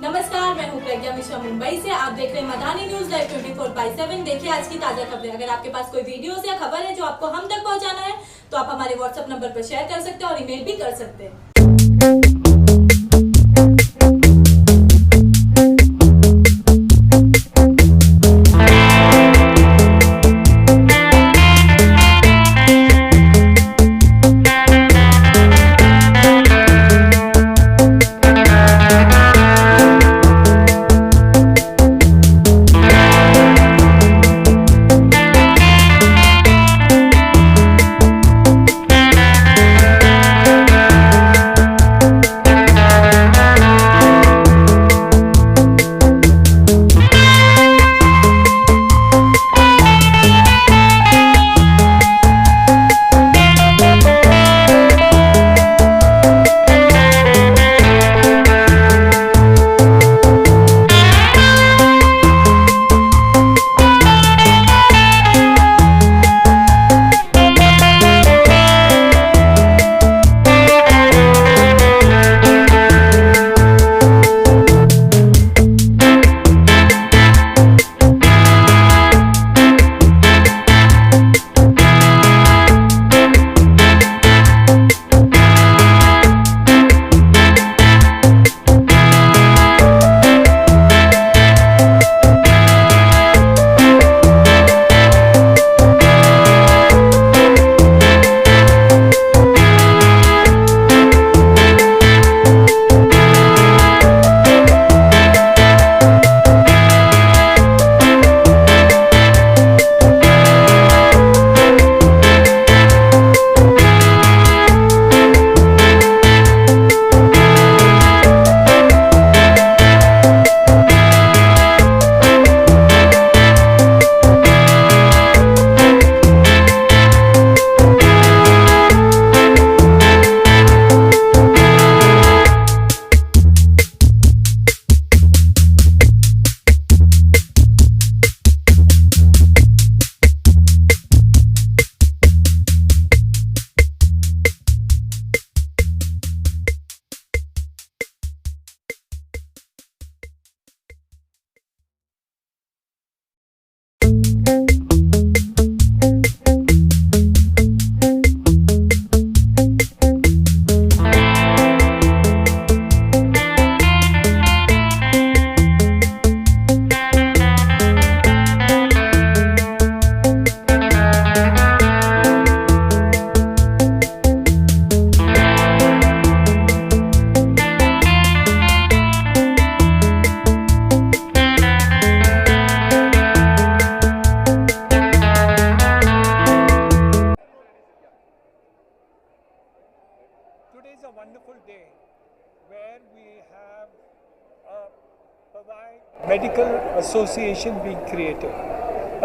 नमस्कार, मैं हूं प्रज्ञा मिश्रा मुंबई से। आप देख रहे हैं मधानी न्यूज लाइव 24/7। देखिए आज की ताजा खबरें। अगर आपके पास कोई वीडियोस या खबर है जो आपको हम तक पहुंचाना है तो आप हमारे व्हाट्सएप नंबर पर शेयर कर सकते हैं और ईमेल भी कर सकते हैं। Today is a wonderful day where we have a Powai Medical Association being created.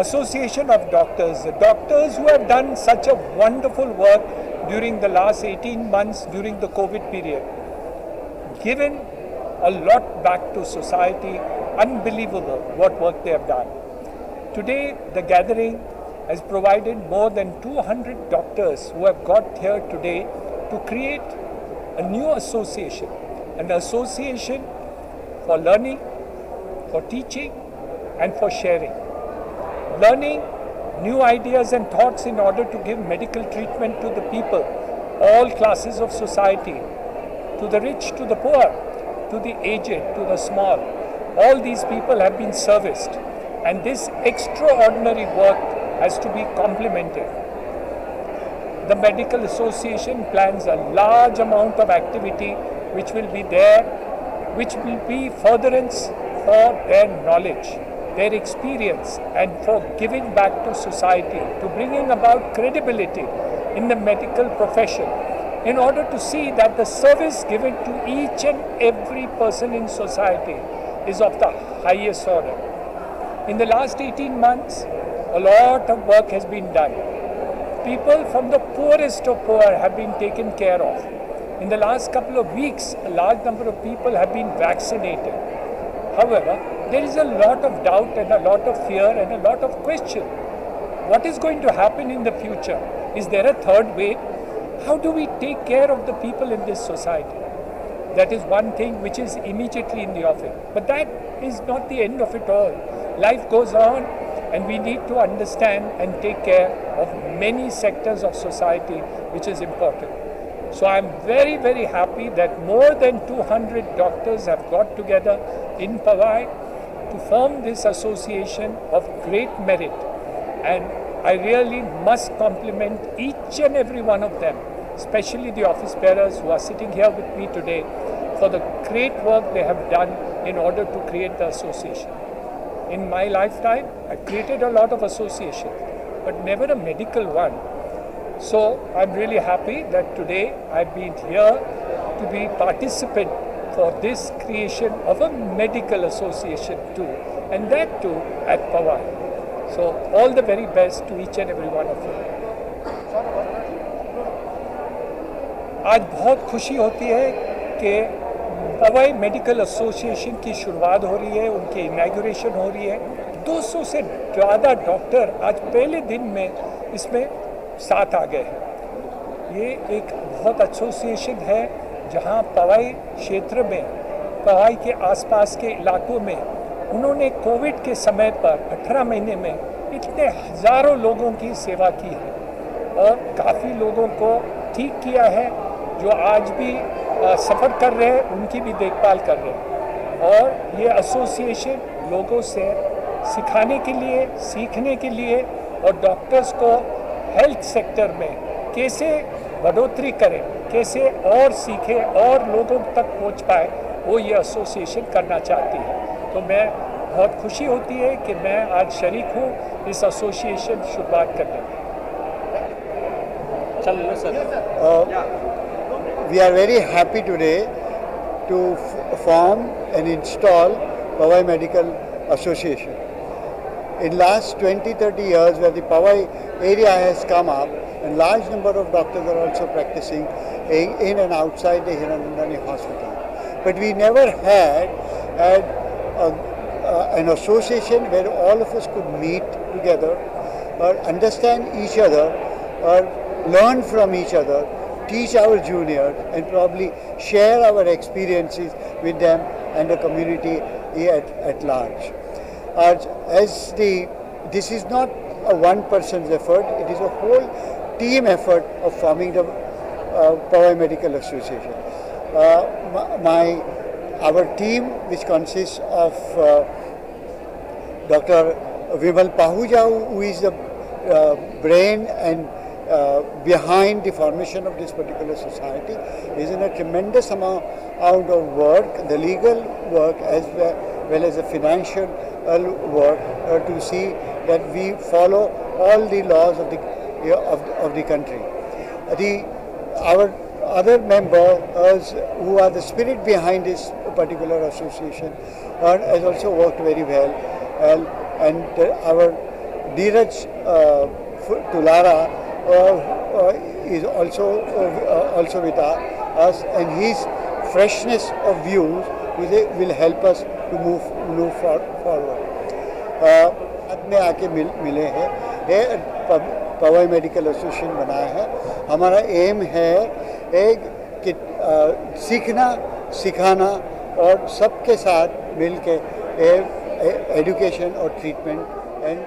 Association of doctors, the doctors who have done such a wonderful work during the last 18 months during the COVID period, given a lot back to society, unbelievable what work they have done. Today the gathering has provided more than 200 doctors who have got here today to create a new association, an association for learning, for teaching and for sharing. Learning new ideas and thoughts in order to give medical treatment to the people, all classes of society, to the rich, to the poor, to the aged, to the small. All these people have been serviced, and this extraordinary work has to be complemented. The Medical Association plans a large amount of activity which will be there, which will be furtherance for their knowledge, their experience, and for giving back to society, to bringing about credibility in the medical profession, in order to see that the service given to each and every person in society is of the highest order. In the last 18 months, a lot of work has been done. People from the poorest of poor have been taken care of. In the last couple of weeks, a large number of people have been vaccinated. However, there is a lot of doubt and a lot of fear and a lot of question. What is going to happen in the future? Is there a third wave? How do we take care of the people in this society? that is one thing which is immediately in the office. But that is not the end of it all. Life goes on, and we need to understand and take care of many sectors of society, which is important. So I'm very, very happy that more than 200 doctors have got together in Powai to form this association of great merit. And I really must compliment each and every one of them, especially the office bearers who are sitting here with me today, for the great work they have done in order to create the association. In my lifetime, I created a lot of associations, but never a medical one. So I'm really happy that today I've been here to be participant for this creation of a medical association too, and that too at Powai. So all the very best to each and every one of you. आज बहुत खुशी होती है कि पवाई medical association की शुरुआत हो रही है, उनकी इनॉग्रेशन हो रही है। 200 से ज़्यादा डॉक्टर आज पहले दिन में इसमें साथ आ गए हैं। ये एक बहुत एसोसिएशन है जहां पवाई क्षेत्र में, पवाई के आसपास के इलाकों में उन्होंने कोविड के समय पर 18 महीने में इतने हज़ारों लोगों की सेवा की है और काफ़ी लोगों को ठीक किया है, जो आज भी सफ़र कर रहे हैं उनकी भी देखभाल कर रहे हैं। और ये एसोसिएशन लोगों से सिखाने के लिए, सीखने के लिए और डॉक्टर्स को हेल्थ सेक्टर में कैसे बढ़ोतरी करें, कैसे और सीखें और लोगों तक पहुंच पाए, वो ये एसोसिएशन करना चाहती है। तो मैं बहुत खुशी होती है कि मैं आज शरीक हूँ इस एसोसिएशन शुरुआत करने में। चलो sir. We are very happy today to form and install Powai Medical Association. In last 20-30 years, where the Powai area has come up, and large number of doctors are also practicing in and outside the Hiranandani Hospital. But we never had an association where all of us could meet together, or understand each other, or learn from each other, teach our juniors, and probably share our experiences with them and the community at large. This is not a one person's effort, it is a whole team effort of forming the Powai Medical Association. Our team, which consists of Dr. Vimal Pahuja, who is the brain and behind the formation of this particular society, is in a tremendous amount of work, the legal work as well as the financial work, to see that we follow all the laws of the country. Our other members who are the spirit behind this particular association has also worked very well, and our Dheeraj Tulara is also with us, and his freshness of views will help us to move forward. बाद में आके मिले हैं, पवाई medical association बनाया है। हमारा M है कि सीखना, सिखाना और सबके साथ मिल के एजुकेशन और ट्रीटमेंट एंड